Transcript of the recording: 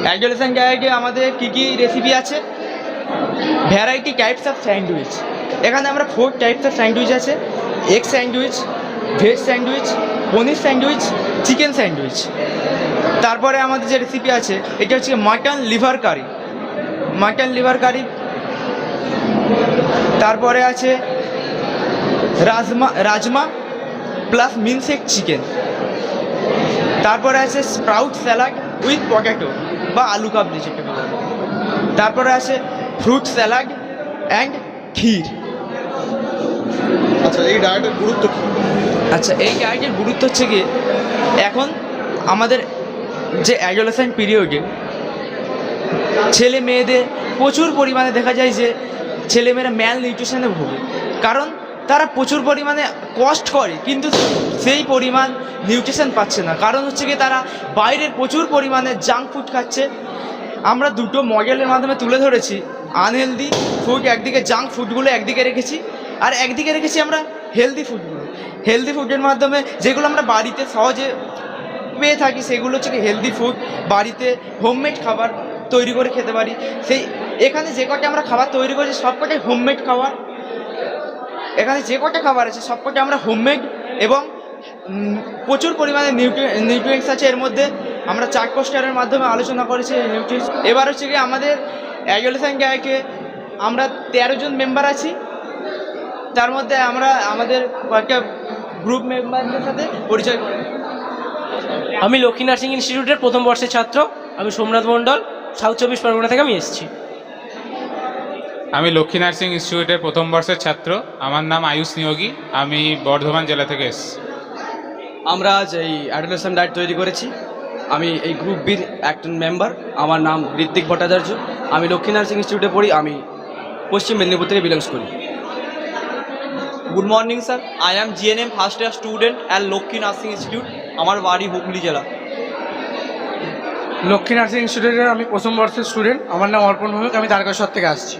Adolescent ডায়েটে আমাদের কী কী recipe আছে? Variety types of sandwich. এখানে আমরা 4 টাইপস অফ স্যান্ডউইচ আছে: এগ স্যান্ডউইচ, ভেজ স্যান্ডউইচ, পনির স্যান্ডউইচ, চিকেন স্যান্ডউইচ। তারপরে আমাদের যে রেসিপি আছে এটা হচ্ছে মাটন লিভার কারি, তারপরে আছে রাজমা প্লাস মিনসেক চিকেন। তারপরে আছে স্প্রাউট স্যালাড উইথ পটেটো বা আলু কাবলি যেটা বলে। তারপরে আছে ফ্রুট স্যালাড অ্যান্ড ক্ষীর। আচ্ছা, এই ডায়েটের গুরুত্ব কী? আচ্ছা, এই ডায়েটের গুরুত্ব হচ্ছে গিয়ে এখন আমাদের যে অ্যাডোলেসেন্ট পিরিয়ডে ছেলে মেয়েদের প্রচুর পরিমাণে দেখা যায় যে ছেলেমেয়েরা ম্যাল নিউট্রিশনে ভোগে, কারণ তারা প্রচুর পরিমাণে কষ্ট করে কিন্তু সেই পরিমাণ নিউট্রিশন পাচ্ছে না। কারণ হচ্ছে কি তারা বাইরের প্রচুর পরিমাণে জাঙ্ক ফুড খাচ্ছে। আমরা দুটো মডেলের মাধ্যমে তুলে ধরেছি, আনহেলদি ফুড একদিকে, জাঙ্ক ফুডগুলো একদিকে রেখেছি, আর একদিকে রেখেছি আমরা হেলদি ফুডগুলো। হেলদি ফুডের মাধ্যমে যেগুলো আমরা বাড়িতে সহজে পেয়ে থাকি সেগুলো হচ্ছে কি হেলদি ফুড, বাড়িতে হোমমেড খাবার তৈরি করে খেতে পারি। সেই এখানে যে কটা আমরা খাবার তৈরি করেছি সব কটাই হোমমেড খাবার। এখানে যে কটা খাবার আছে সব কটা আমরা হোমমেড এবং প্রচুর পরিমাণে নিউট্রিয়েন্টস আছে এর মধ্যে। আমরা চার্ট পোস্টারের মাধ্যমে আলোচনা করেছি নিউট্রিয়েন্টস। এবার হচ্ছে কি আমাদের অ্যাডোলেসেন্ট ডায়েটে আমরা 13 জন মেম্বার আছি। তার মধ্যে আমরা আমাদের কয়েকটা গ্রুপ মেম্বারদের সাথে পরিচয় করি। আমি লক্ষ্মী নার্সিং ইনস্টিটিউটের প্রথম বর্ষের ছাত্র। আমি সোমনাথ মণ্ডল, সাউথ 24 পরগনা থেকে আমি এসেছি। আমি লক্ষ্মী নার্সিং ইনস্টিটিউটের প্রথম বর্ষের ছাত্র। আমার নাম আয়ুষ নিয়োগী, আমি বর্ধমান জেলা থেকে এসেছি। আমরা আজ এই অ্যাডোলেসেন্ট ডায়েট তৈরি করেছি। আমি এই গ্রুপ বির একজন মেম্বার। আমার নাম ঋত্বিক ভট্টাচার্য। আমি লক্ষ্মী নার্সিং ইনস্টিটিউটে পড়ি। আমি পশ্চিম মেদিনীপুর থেকে বিলংস করি। Good morning sir, I am GNM first year student at Lakshmi nursing institute. আমার বাড়ি হুগলি জেলা। লক্ষ্মী নার্সিং ইনস্টিটিউটের আমি প্রথম বর্ষের স্টুডেন্ট। আমার নাম অর্পণ ভৌমিক, আমি তারকেশ্বর থেকে আসছি।